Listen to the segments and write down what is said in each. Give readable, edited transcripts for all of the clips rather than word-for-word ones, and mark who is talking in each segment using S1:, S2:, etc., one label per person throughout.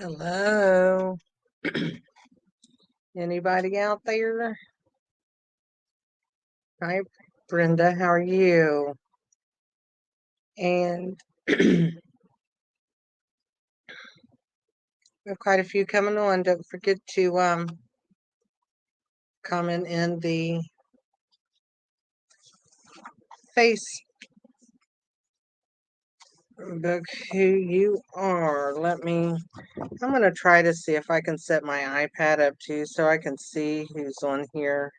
S1: Hello. Anybody out there? Hi, Brenda. How are you? And we have quite a few coming on. Don't forget to comment in the Facebook who you are. I'm going to try to see if I can set my iPad up too so I can see who's on here.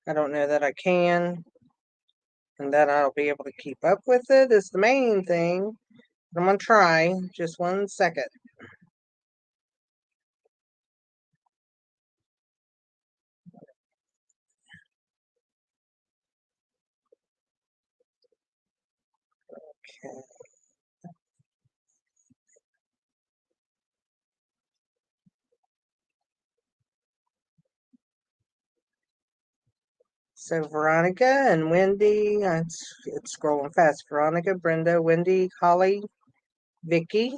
S1: I don't know that I can, and that I'll be able to keep up with it is the main thing. I'm going to try. Just 1 second. Okay. So Veronica and Wendy, it's scrolling fast. Veronica, Brenda, Wendy, Holly, Vicky,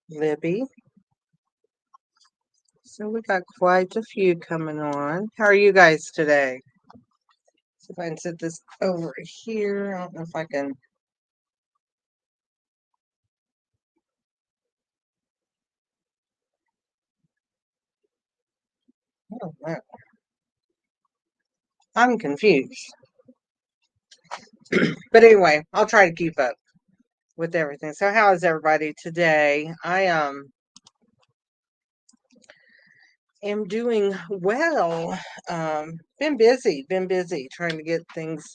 S1: Libby. So we got quite a few coming on. How are you guys today? See if I can set this over here. I don't know if I can. Oh, wow. I'm confused. But anyway, I'll try to keep up with everything. So how is everybody today? I am doing well. Been busy trying to get things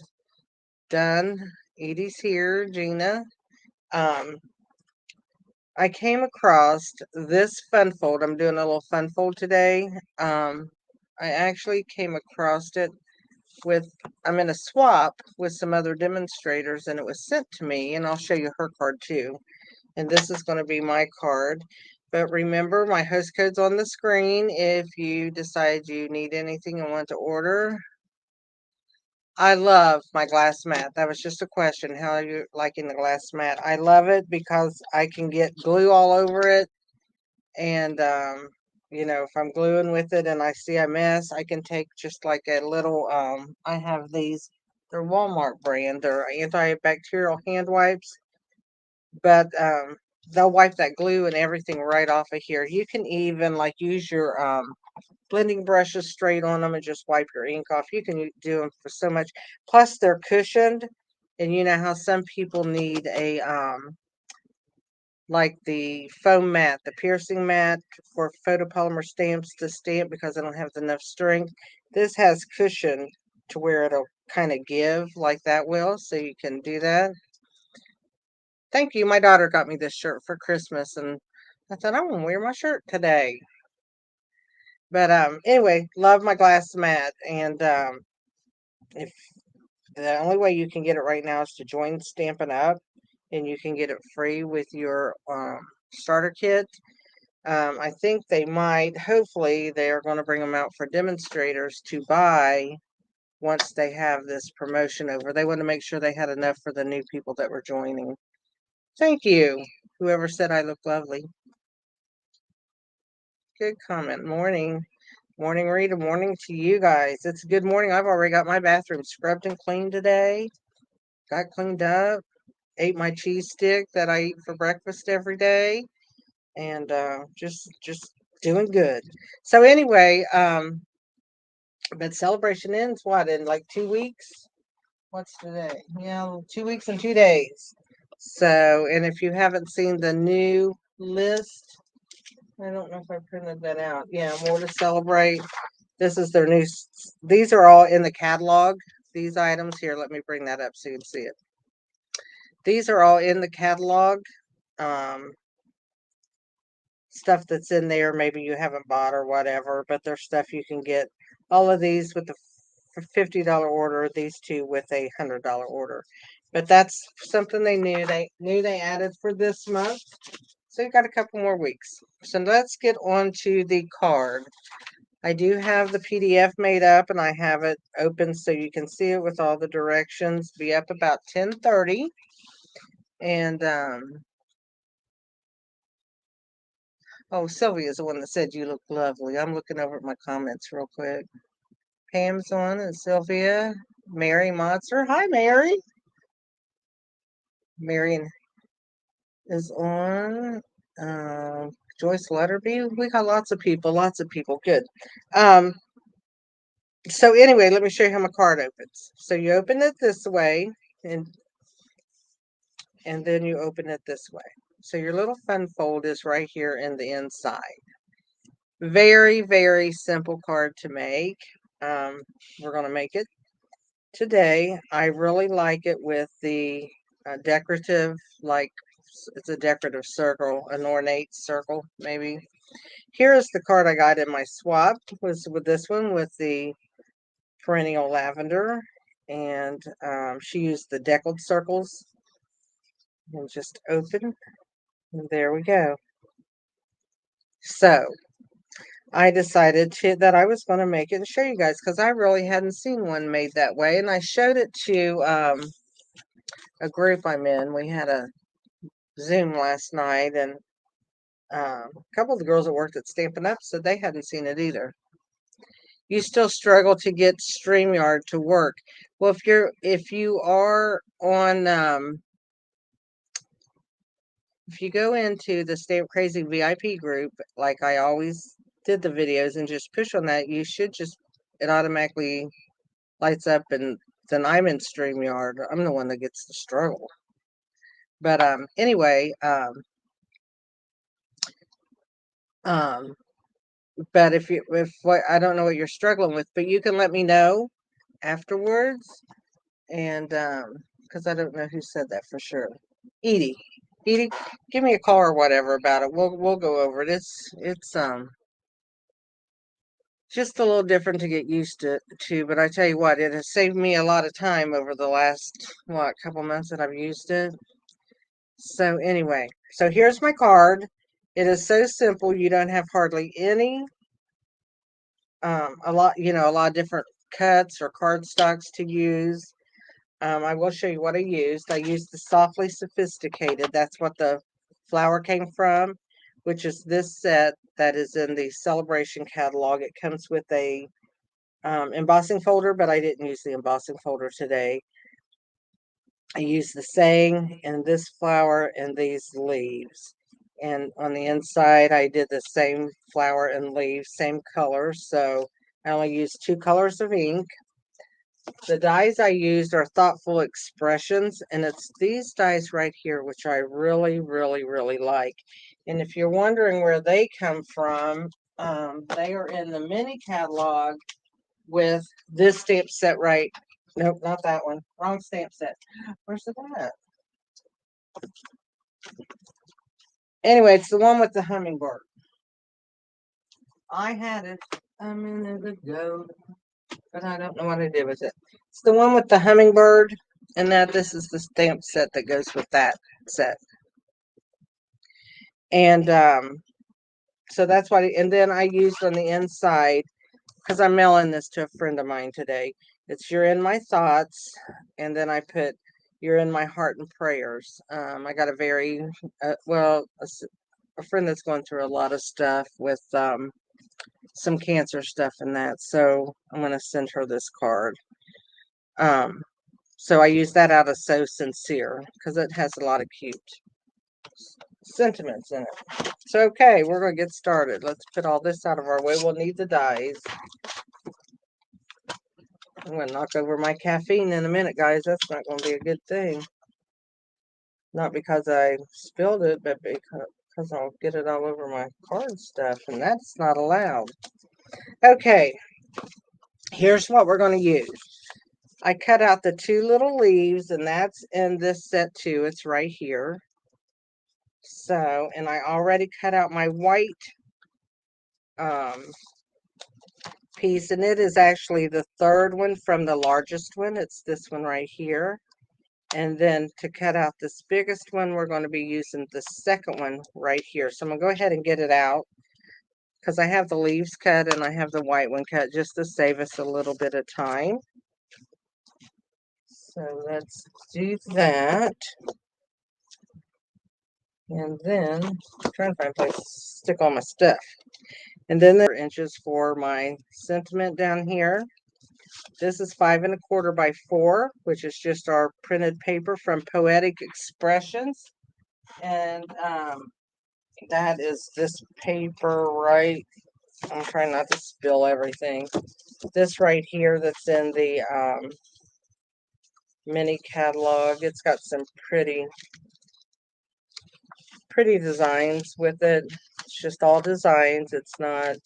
S1: done. Edie's here, Gina. Um, I came across this fun fold. I'm doing a little fun fold today. I actually came across it with, I'm in a swap with some other demonstrators, and it was sent to me, and I'll show you her card too. And this is going to be my card. But remember, my host code's on the screen if you decide you need anything and want to order. I love my glass mat. That was just a question. How are you liking the glass mat? I love it because I can get glue all over it. And, if I'm gluing with it and I see a mess, I can take just like a little, I have these, they're Walmart brand. They're antibacterial hand wipes. But they'll wipe that glue and everything right off of here. You can even like use your blending brushes straight on them and just wipe your ink off. You can do them for so much. Plus, they're cushioned, and you know how some people need a like the foam mat, the piercing mat for photopolymer stamps to stamp because I don't have enough strength. This has cushion to where it'll kind of give like that will, so you can do that. Thank you. My daughter got me this shirt for Christmas, and I thought I'm gonna wear my shirt today. But anyway, love my glass mat, and if the only way you can get it right now is to join Stampin' Up, and you can get it free with your starter kit. I think they might, hopefully, they are going to bring them out for demonstrators to buy once they have this promotion over. They want to make sure they had enough for the new people that were joining. Thank you, whoever said I look lovely. Good comment. Morning. Morning, Rita. Morning to you guys. It's a good morning. I've already got my bathroom scrubbed and cleaned today. Got cleaned up. Ate my cheese stick that I eat for breakfast every day. And just doing good. So anyway, but celebration ends what, in like 2 weeks? What's today? Yeah, 2 weeks and 2 days. So, and if you haven't seen the new list, I don't know if I printed that out. Yeah, more to celebrate. This is their new, these are all in the catalog. These items here, let me bring that up so you can see it. These are all in the catalog. Stuff that's in there, maybe you haven't bought or whatever, but there's stuff you can get. All of these with the $50 order, these two with a $100 order. But that's something they knew they added for this month. So you got a couple more weeks. So let's get on to the card. I do have the PDF made up and I have it open so you can see it with all the directions. Be up about 10:30. And Oh, Sylvia's the one that said you look lovely. I'm looking over at my comments real quick. Pam's on and Sylvia. Mary Monster. Hi, Mary. Marion is on. Joyce Letterby. We got lots of people. Lots of people. Good. Um, so anyway, let me show you how my card opens. So you open it this way, and then you open it this way. So your little fun fold is right here in the inside. Very, very simple card to make. We're going to make it today. I really like it with the decorative, like it's a decorative circle, an ornate circle, maybe. Here is the card I got in my swap, was with this one with the perennial lavender. And she used the deckled circles and just open. And there we go. So I decided that I was going to make it and show you guys because I really hadn't seen one made that way. And I showed it to a group I'm in. We had a Zoom last night, and a couple of the girls that worked at Stampin' Up! Said they hadn't seen it either. You still struggle to get StreamYard to work. Well, if you are on if you go into the Stamp Crazy VIP group, like I always did the videos, and just push on that, you should just, it automatically lights up, and then I'm in StreamYard. I'm the one that gets the struggle. But anyway, but if what, I don't know what you're struggling with, but you can let me know afterwards, and because I don't know who said that for sure. Edie, give me a call or whatever about it. We'll go over it. It's just a little different to get used to, but I tell you what, it has saved me a lot of time over the last couple months that I've used it. So anyway, so here's my card. It is so simple. You don't have hardly any a lot of different cuts or cardstocks to use. I will show you what I used. I used the Softly Sophisticated. That's what the flower came from, which is this set that is in the Celebration catalog. It comes with a embossing folder, but I didn't use the embossing folder today. I used the saying and this flower and these leaves. And on the inside, I did the same flower and leaves, same color. So I only used 2 colors of ink. The dies I used are Thoughtful Expressions, and it's these dies right here, which I really, really, really like. And if you're wondering where they come from, they are in the mini catalog with this stamp set right. Nope, not that one. Wrong stamp set. Where's it at? Anyway, it's the one with the hummingbird. I had it a minute ago, but I don't know what I did with it. It's the one with the hummingbird, and this is the stamp set that goes with that set. And so that's why, and then I used on the inside, because I'm mailing this to a friend of mine today. It's You're in My Thoughts, and then I put You're in My Heart and Prayers. I got a very, a friend that's going through a lot of stuff with some cancer stuff and that. So I'm going to send her this card. So I use that out of So Sincere because it has a lot of cute sentiments in it. So, okay, we're going to get started. Let's put all this out of our way. We'll need the dies. I'm going to knock over my caffeine in a minute, guys. That's not going to be a good thing. Not because I spilled it, but because I'll get it all over my card stuff, and that's not allowed. Okay, here's what we're going to use. I cut out the 2 little leaves, and that's in this set too. It's right here. So, and I already cut out my white piece, and it is actually the 3rd one from the largest one. It's this one right here. And then to cut out this biggest one, we're going to be using the 2nd one right here. So I'm going to go ahead and get it out because I have the leaves cut and I have the white one cut just to save us a little bit of time. So let's do that. And then I'm trying to find a place to stick all my stuff. And then there are inches for my sentiment down here. This is 5 1/4 by 4, which is just our printed paper from Poetic Expressions. And that is this paper right. I'm trying not to spill everything. This right here that's in the mini catalog. It's got some pretty designs with it. It's just all designs. It's not,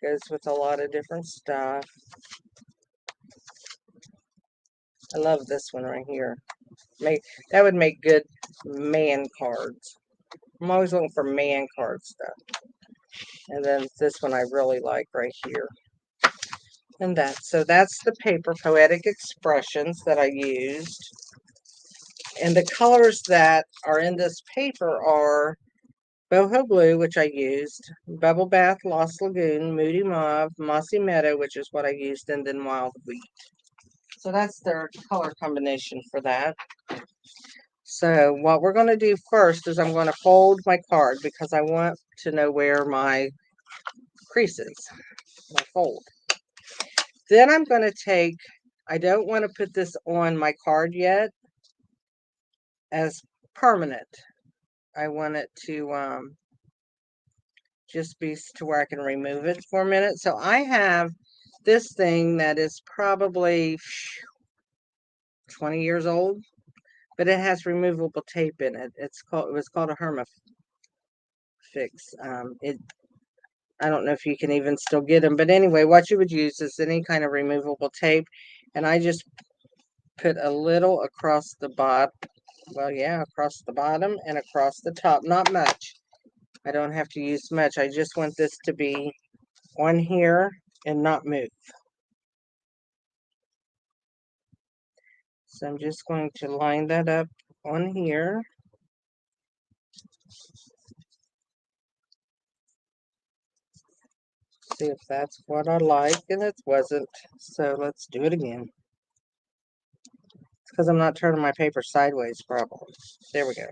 S1: goes with a lot of different stuff. I love this one right here. That would make good man cards. I'm always looking for man card stuff. And then this one I really like right here. And so that's the paper Poetic Expressions that I used. And the colors that are in this paper are Boho Blue, which I used, Bubble Bath, Lost Lagoon, Moody Mauve, Mossy Meadow, which is what I used, and then Wild Wheat. So that's their color combination for that. So what we're going to do first is I'm going to fold my card because I want to know where my crease is, my fold. Then I'm going to take, I don't want to put this on my card yet as permanent. I want it to just be to where I can remove it for a minute. So I have this thing that is probably 20 years old, but it has removable tape in it. It was called a Hermafix. I don't know if you can even still get them, but anyway, what you would use is any kind of removable tape, and I just put a little across the bottom. Well, yeah, across the bottom and across the top. Not much. I don't have to use much. I just want this to be on here and not move. So I'm just going to line that up on here. See if that's what I like, and it wasn't. So let's do it again. It's because I'm not turning my paper sideways properly. There we go.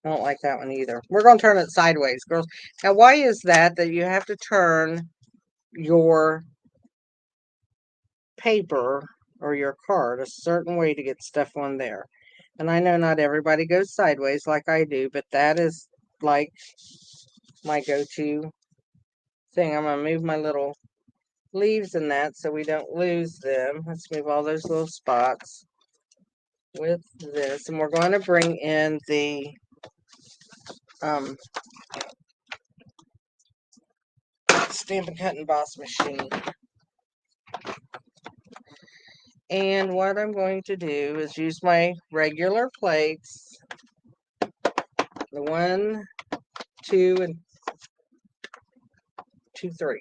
S1: I don't like that one either. We're going to turn it sideways, girls. Now, why is that you have to turn your paper or your card a certain way to get stuff on there? And I know not everybody goes sideways like I do, but that is like my go-to thing. I'm going to move my little leaves in that so we don't lose them. Let's move all those little spots with this. And we're going to bring in the Stampin' Cut and Emboss machine. And what I'm going to do is use my regular plates. The 1, 2, and 2/3.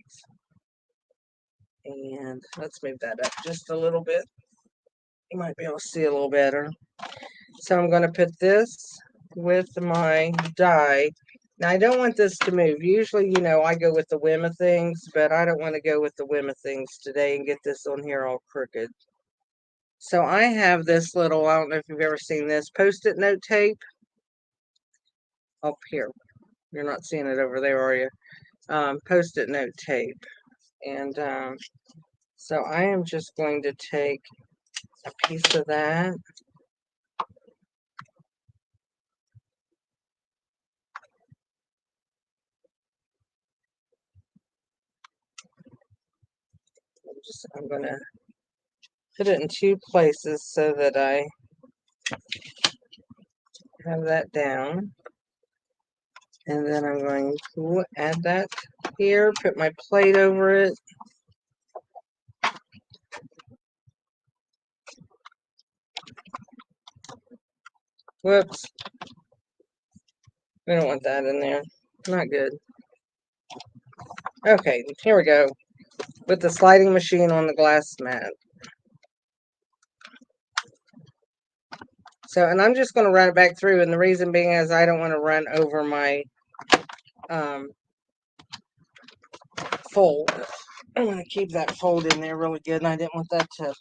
S1: And let's move that up just a little bit. You might be able to see a little better. So I'm going to put this with my die. Now, I don't want this to move. Usually, I go with the whim of things, but I don't want to go with the whim of things today and get this on here all crooked. So I have this little, I don't know if you've ever seen this, Post-it note tape. Up here. You're not seeing it over there, are you? Post-it note tape. And so I am just going to take a piece of that. I'm going to put it in 2 places so that I have that down. And then I'm going to add that here, put my plate over it. Whoops. We don't want that in there. Not good. Okay, here we go. With the sliding machine on the glass mat. So, and I'm just going to run it back through, and the reason being is I don't want to run over my fold. I want to keep that fold in there really good, and I didn't want that to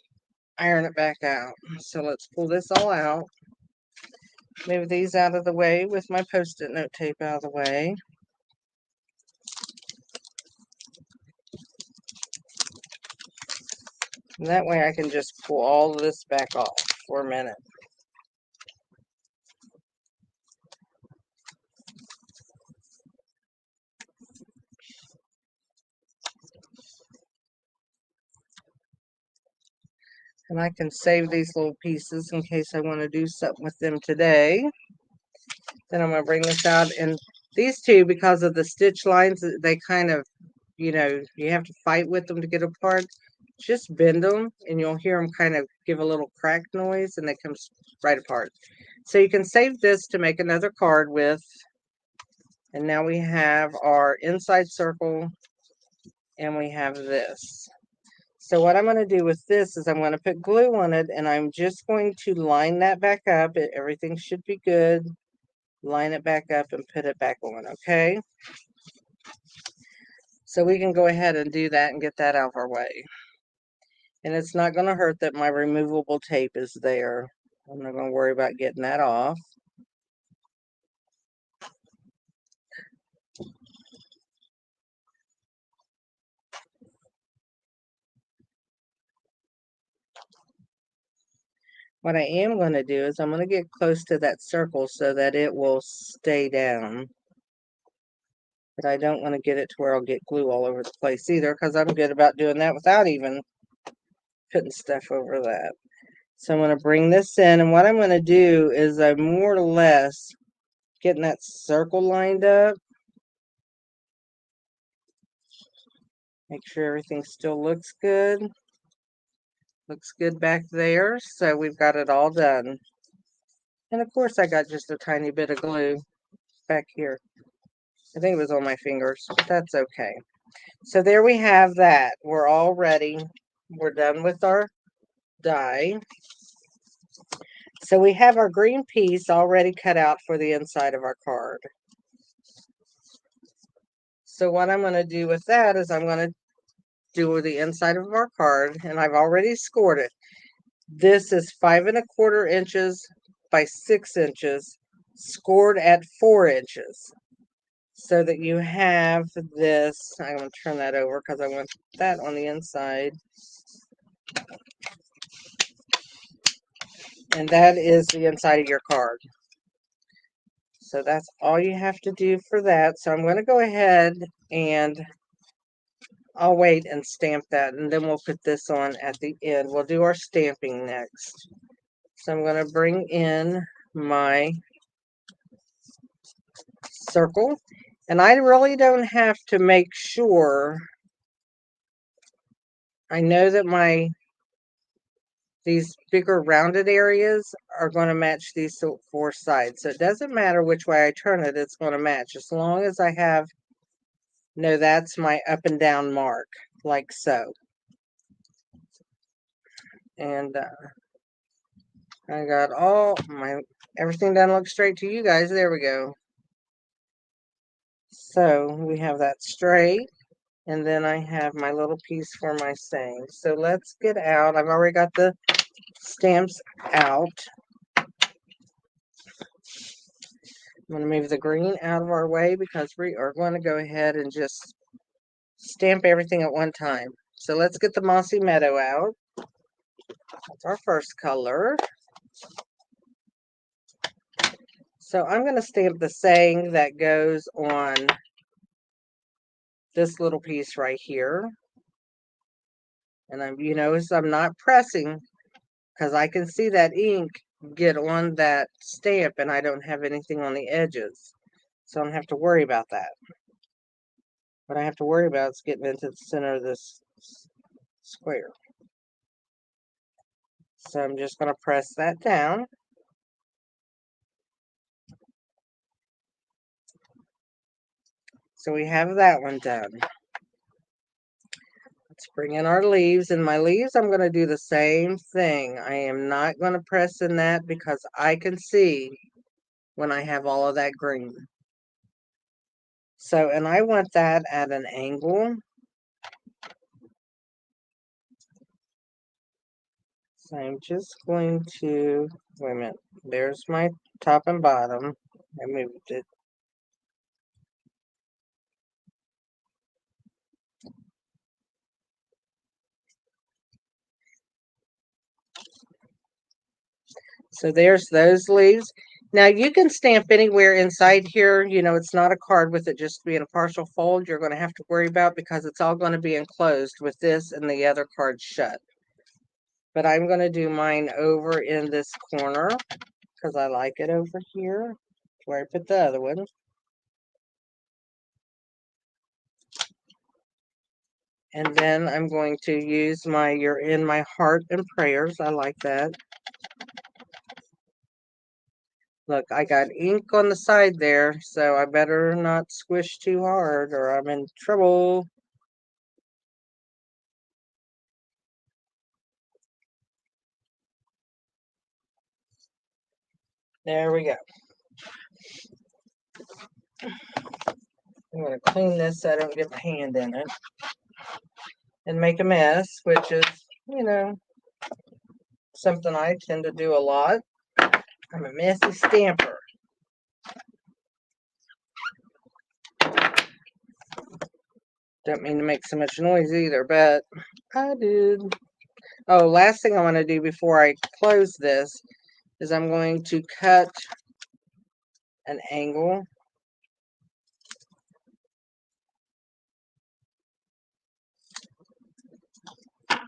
S1: iron it back out. So let's pull this all out. Move these out of the way with my Post-it note tape out of the way. And that way I can just pull all of this back off for a minute. And I can save these little pieces in case I want to do something with them today. Then I'm going to bring this out. And these two, because of the stitch lines, they kind of, you know, you have to fight with them to get apart. Just bend them and you'll hear them kind of give a little crack noise and they come right apart. So you can save this to make another card with. And now we have our inside circle and we have this. So what I'm going to do with this is I'm going to put glue on it and I'm just going to line that back up. Everything should be good. Line it back up and put it back on, okay? So we can go ahead and do that and get that out of our way. And it's not going to hurt that my removable tape is there. I'm not going to worry about getting that off. What I am going to do is I'm going to get close to that circle so that it will stay down. But I don't want to get it to where I'll get glue all over the place either, because I'm good about doing that without even putting stuff over that. So I'm going to bring this in, and what I'm going to do is I'm more or less getting that circle lined up. Make sure everything still looks good. Looks good back there. So we've got it all done. And of course I got just a tiny bit of glue back here. I think it was on my fingers, but that's okay. So there we have that. We're all ready. We're done with our die. So we have our green piece already cut out for the inside of our card. So what I'm going to do with that is I'm going to do the inside of our card, and I've already scored it. This is 5 1/4 inches by 6 inches, scored at 4 inches. So that you have this, I'm going to turn that over because I want that on the inside. And that is the inside of your card. So that's all you have to do for that. So I'm going to go ahead and I'll wait and stamp that, and then we'll put this on at the end. We'll do our stamping next. So I'm going to bring in my circle, and I really don't have to make sure. I know that these bigger rounded areas are going to match these 4 sides. So it doesn't matter which way I turn it, it's going to match. As long as I know that's my up and down mark, like so. And I got everything doesn't look straight to you guys. There we go. So we have that straight. And then I have my little piece for my saying. So let's get out. I've already got the stamps out. I'm going to move the green out of our way because we are going to go ahead and just stamp everything at one time. So let's get the Mossy Meadow out. That's our first color. So I'm going to stamp the saying that goes on this little piece right here. And you notice I'm not pressing because I can see that ink get on that stamp and I don't have anything on the edges. So I don't have to worry about that. What I have to worry about is getting into the center of this square. So I'm just going to press that down. So we have that one done. Let's bring in our leaves. And my leaves, I'm going to do the same thing. I am not going to press in that because I can see when I have all of that green. So, and I want that at an angle. So I'm just going to, wait a minute, there's my top and bottom. I moved it. So there's those leaves. Now you can stamp anywhere inside here. You know, it's not a card with it just being a partial fold you're going to have to worry about because it's all going to be enclosed with this and the other card shut. But I'm going to do mine over in this corner because I like it over here where I put the other one. And then I'm going to use my You're in My Heart and Prayers. I like that. Look, I got ink on the side there, so I better not squish too hard or I'm in trouble. There we go. I'm going to clean this so I don't get my hand in it and make a mess, which is, you know, something I tend to do a lot. I'm a messy stamper. Don't mean to make so much noise either, but I did. Oh, last thing I want to do before I close this is I'm going to cut an angle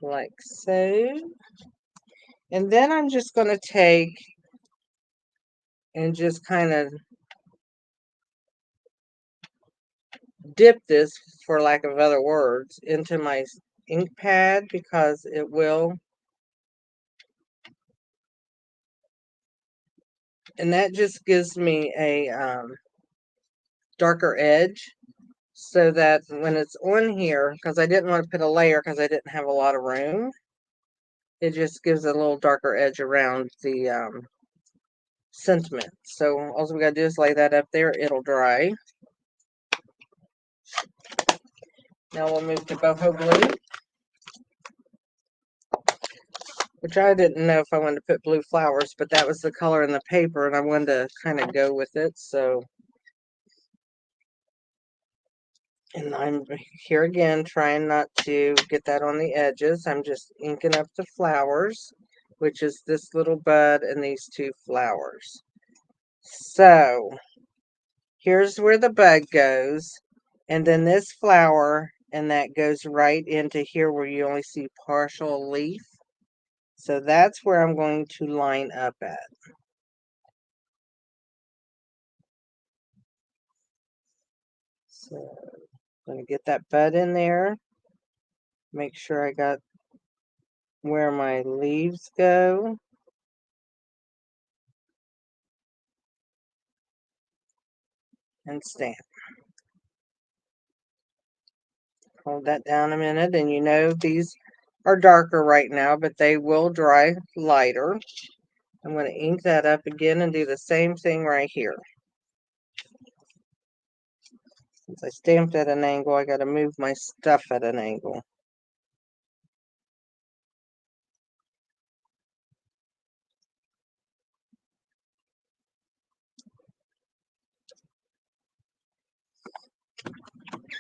S1: like so. And then I'm just going to take and just kind of dip this, for lack of other words, into my ink pad because it will. And that just gives me a darker edge so that when it's on here, because I didn't want to put a layer because I didn't have a lot of room, it just gives a little darker edge around the sentiment. So all we got to do is lay that up there. It'll dry. Now we'll move to boho blue, which I didn't know if I wanted to put blue flowers, but that was the color in the paper and I wanted to kind of go with it. So, and I'm here again trying not to get that on the edges. I'm just inking up the flowers, which is this little bud and these two flowers. So here's where the bud goes, and then this flower, and that goes right into here where you only see partial leaf. So that's where I'm going to line up at. So I'm going to get that bud in there. Make sure I got where my leaves go. And stamp. Hold that down a minute, and you know these are darker right now, but they will dry lighter. I'm going to ink that up again and do the same thing right here. Since I stamped at an angle, I got to move my stuff at an angle.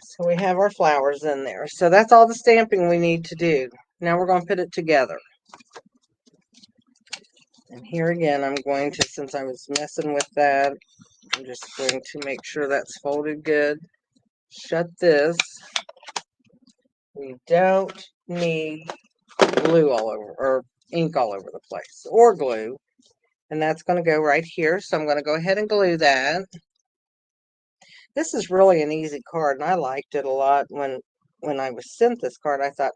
S1: So we have our flowers in there. So that's all the stamping we need to do. Now we're going to put it together. And here again, I'm going to, since I was messing with that, I'm just going to make sure that's folded good. Shut this. We don't need glue all over, or ink all over the place, or glue. And that's going to go right here. So I'm going to go ahead and glue that. This is really an easy card, and I liked it a lot when I was sent this card. I thought,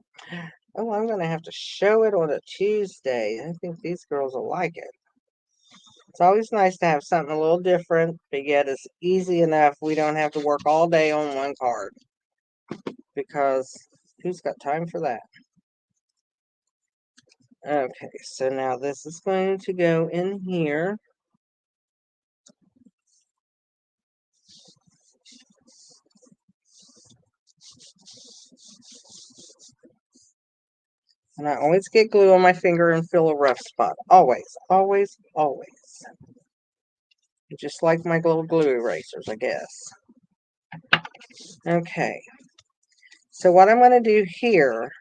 S1: oh, I'm going to have to show it on a Tuesday. I think these girls will like it. It's always nice to have something a little different, but yet it's easy enough. We don't have to work all day on one card because who's got time for that? Okay, so now this is going to go in here. And I always get glue on my finger and feel a rough spot. Always, always, always. Just like my little glue erasers, I guess. Okay. So what I'm going to do here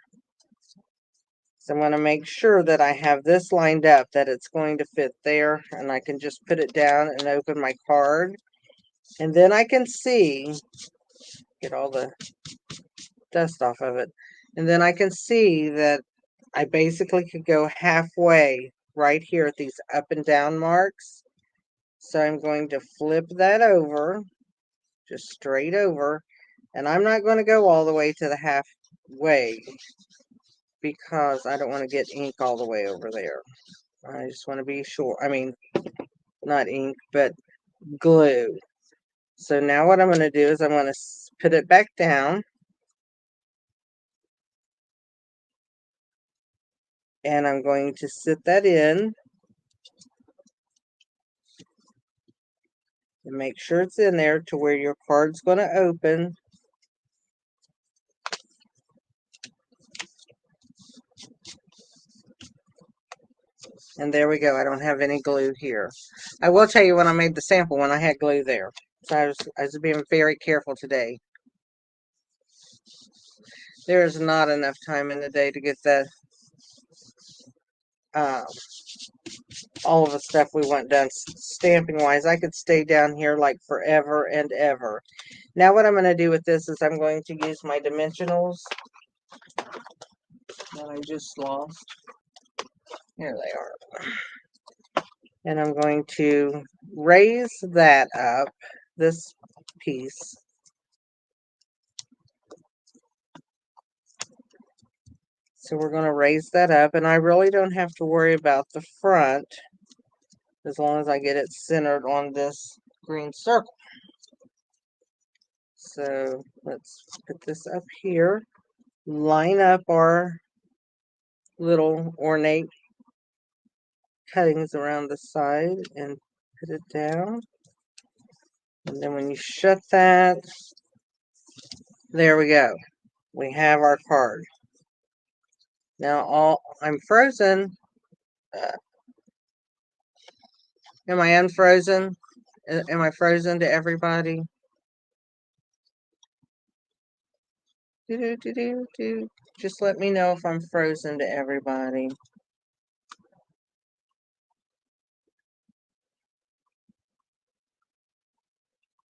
S1: is I'm going to make sure that I have this lined up, that it's going to fit there. And I can just put it down and open my card. And then I can see, get all the dust off of it. And then I can see that I basically could go halfway right here at these up and down marks. So I'm going to flip that over, just straight over. And I'm not going to go all the way to the halfway because I don't want to get ink all the way over there. I just want to be sure. I mean, not ink, but glue. So now what I'm going to do is I'm going to put it back down. And I'm going to sit that in. And make sure it's in there to where your card's going to open. And there we go. I don't have any glue here. I will tell you when I made the sample one, I had glue there. So I was being very careful today. There is not enough time in the day to get that all of the stuff we want done stamping wise. I could stay down here like forever and ever. Now what I'm going to do with this is I'm going to use my dimensionals that I just lost. Here they are. And I'm going to raise that up, this piece. So we're going to raise that up, and I really don't have to worry about the front as long as I get it centered on this green circle. So let's put this up here, line up our little ornate cuttings around the side and put it down. And then when you shut that, there we go. We have our card. Now I'm frozen. Am I unfrozen? Am I frozen to everybody? Just let me know if I'm frozen to everybody.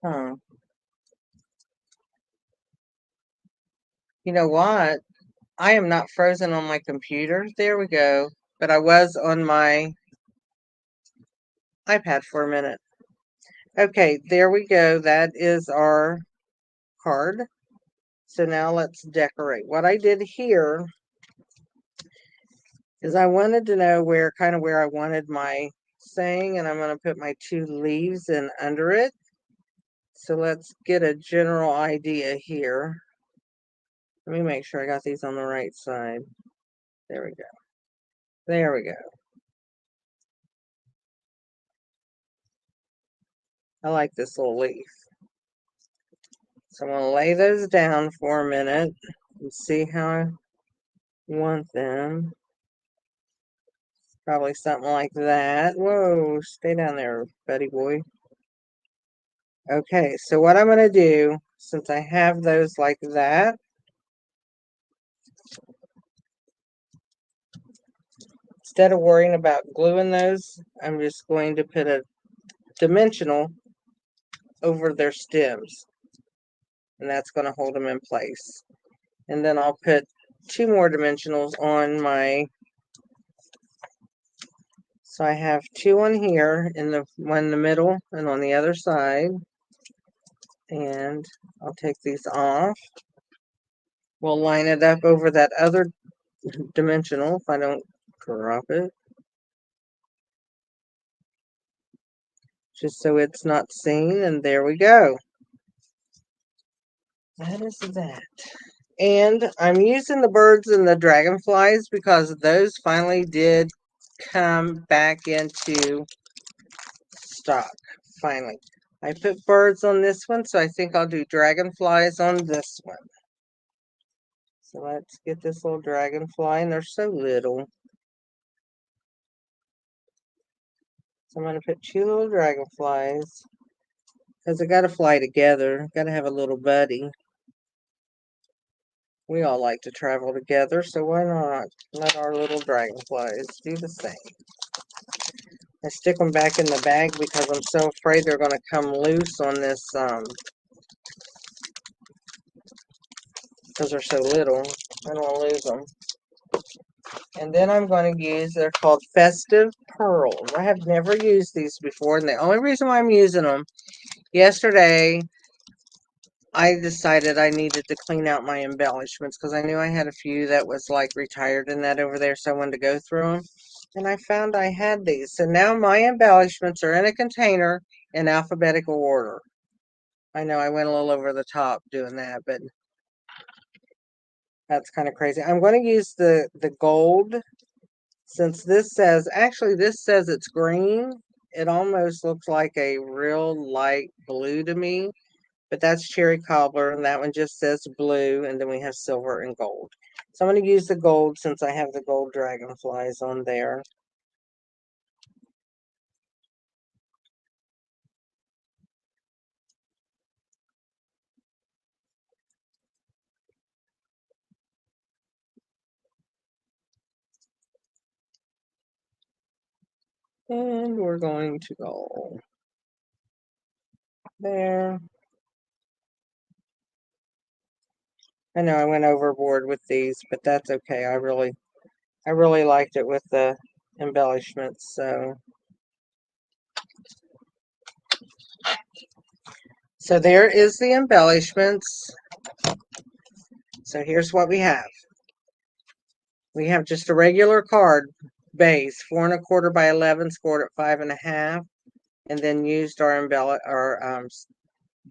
S1: Huh. You know what? I am not frozen on my computer. There we go. But I was on my iPad for a minute. Okay, there we go. That is our card. So now let's decorate. What I did here is I wanted to know where I wanted my saying, and I'm going to put my 2 leaves in under it. So let's get a general idea here. Let me make sure I got these on the right side. There we go. There we go. I like this little leaf. So I'm going to lay those down for a minute and see how I want them. Probably something like that. Whoa, stay down there, buddy boy. Okay, so what I'm going to do, since I have those like that, instead of worrying about gluing those, I'm just going to put a dimensional over their stems. And that's going to hold them in place. And then I'll put 2 more dimensionals on my, so I have 2 on here, one in the middle and on the other side. And I'll take these off. We'll line it up over that other dimensional if I don't drop it. Just so it's not seen, and there we go. That is that. And I'm using the birds and the dragonflies because those finally did come back into stock. Finally. I put birds on this one, so I think I'll do dragonflies on this one. So let's get this little dragonfly, and they're so little. So I'm going to put 2 little dragonflies, because they got to fly together. Got to have a little buddy. We all like to travel together, so why not let our little dragonflies do the same? I stick them back in the bag because I'm so afraid they're going to come loose on this, because they're so little. I don't want to lose them. And then I'm going to use, they're called Festive Pearls. I have never used these before, and the only reason why I'm using them, yesterday I decided I needed to clean out my embellishments because I knew I had a few that was like retired and that over there, so I wanted to go through them. And I found I had these. So now my embellishments are in a container in alphabetical order. I know I went a little over the top doing that, but that's kind of crazy. I'm going to use the gold, since this says, actually this says it's green. It almost looks like a real light blue to me. But that's cherry cobbler, and that one just says blue, and then we have silver and gold. So I'm going to use the gold since I have the gold dragonflies on there. And we're going to go there. I know I went overboard with these, but that's okay. I really liked it with the embellishments. So there is the embellishments. So here's what we have. We have just a regular card base, 4 1/4 by 11, scored at 5 1/2, and then used our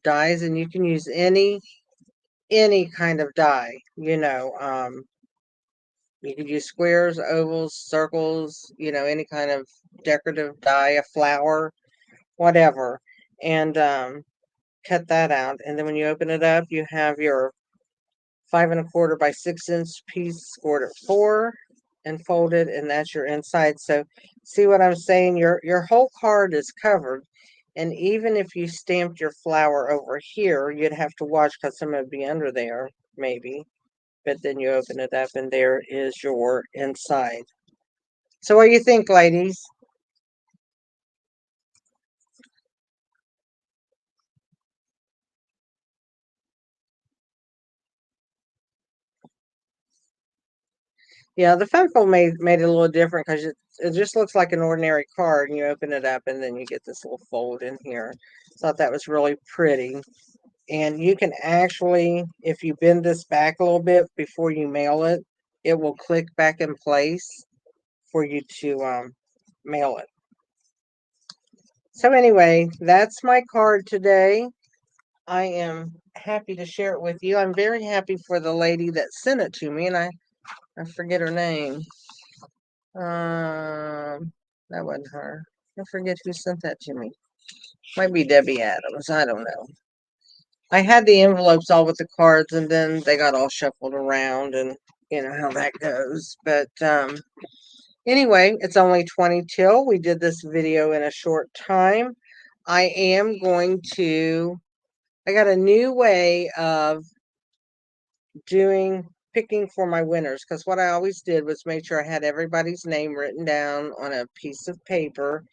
S1: dies, and you can use any kind of die. You could use squares, ovals, circles, any kind of decorative die, a flower, whatever, and cut that out. And then when you open it up, you have your 5 1/4 by 6-inch piece scored at 4 and folded, and that's your inside. So see what I'm saying? Your whole card is covered. And even if you stamped your flower over here, you'd have to watch because some would be under there, maybe. But then you open it up and there is your inside. So what do you think, ladies? Yeah, the Funko made it a little different because it just looks like an ordinary card, and you open it up and then you get this little fold in here. Thought that was really pretty. And you can actually, if you bend this back a little bit before you mail it, it will click back in place for you to mail it. So anyway, that's my card today. I am happy to share it with you. I'm very happy for the lady that sent it to me, and I forget her name. That wasn't her. I forget who sent that to me. Might be Debbie Adams. I don't know. I had the envelopes all with the cards, and then they got all shuffled around, and you know how that goes. But anyway, it's only 20 till. We did this video in a short time. I am going to, I got a new way of picking for my winners, because what I always did was make sure I had everybody's name written down on a piece of paper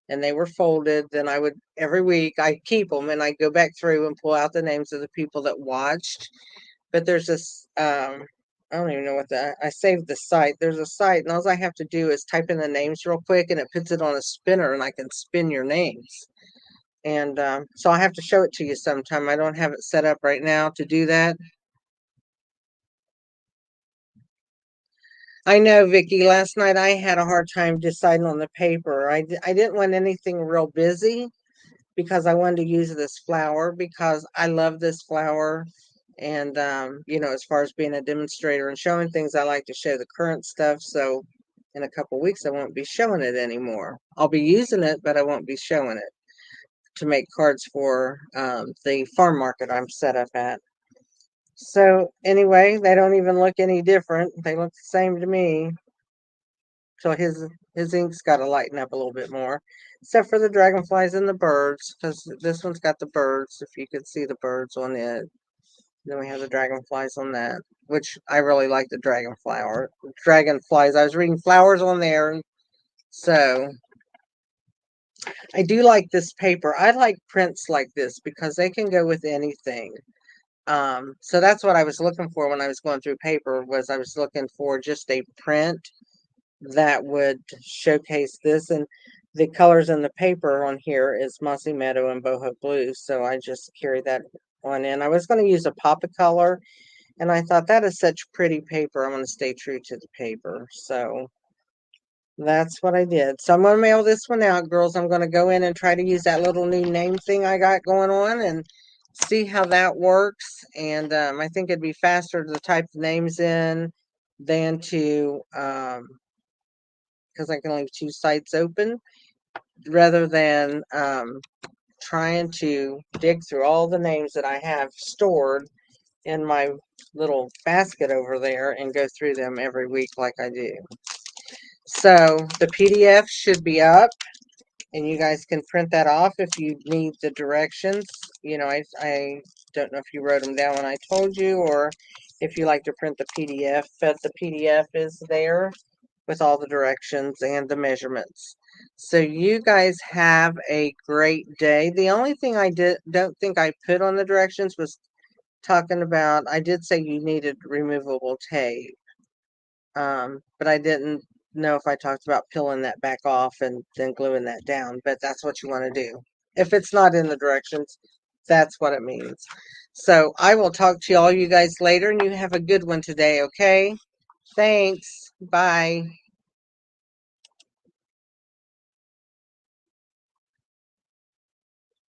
S1: and they were folded. Then I would, every week, I keep them and I go back through and pull out the names of the people that watched. But there's this, I don't even know what I saved the site. There's a site, and all I have to do is type in the names real quick, and it puts it on a spinner, and I can spin your names. And so I have to show it to you sometime. I don't have it set up right now to do that. I know, Vicky. Last night I had a hard time deciding on the paper. I didn't want anything real busy because I wanted to use this flower because I love this flower. And, as far as being a demonstrator and showing things, I like to show the current stuff. So in a couple weeks, I won't be showing it anymore. I'll be using it, but I won't be showing it to make cards for the farm market I'm set up at. So anyway, they don't even look any different. They look the same to me. So his ink's got to lighten up a little bit more, except for the dragonflies and the birds, because this one's got the birds. If you could see the birds on it, then we have the dragonflies on that, which I really like the dragonflies. I was reading flowers on there, so I do like this paper. I like prints like this because they can go with anything. So that's what I was looking for when I was going through paper. Was I was looking for just a print that would showcase this, and the colors in the paper on here is Mossy Meadow and Boho Blue, so I just carry that on in. I was going to use a pop of color, and I thought that is such pretty paper. I'm going to stay true to the paper, so that's what I did. So I'm going to mail this one out, girls. I'm going to go in and try to use that little new name thing I got going on and see how that works. And I think it'd be faster to type the names in than to because I can leave two sites open rather than trying to dig through all the names that I have stored in my little basket over there and go through them every week like I do. So the PDF should be up and you guys can print that off if you need the directions. You know, I don't know if you wrote them down when I told you or if you like to print the PDF, but the PDF is there with all the directions and the measurements. So you guys have a great day. The only thing I don't think I put on the directions was talking about, I did say you needed removable tape. But I didn't know if I talked about peeling that back off and then gluing that down, but that's what you want to do. If it's not in the directions, that's what it means. So I will talk to all you guys later and you have a good one today, okay? Thanks. Bye.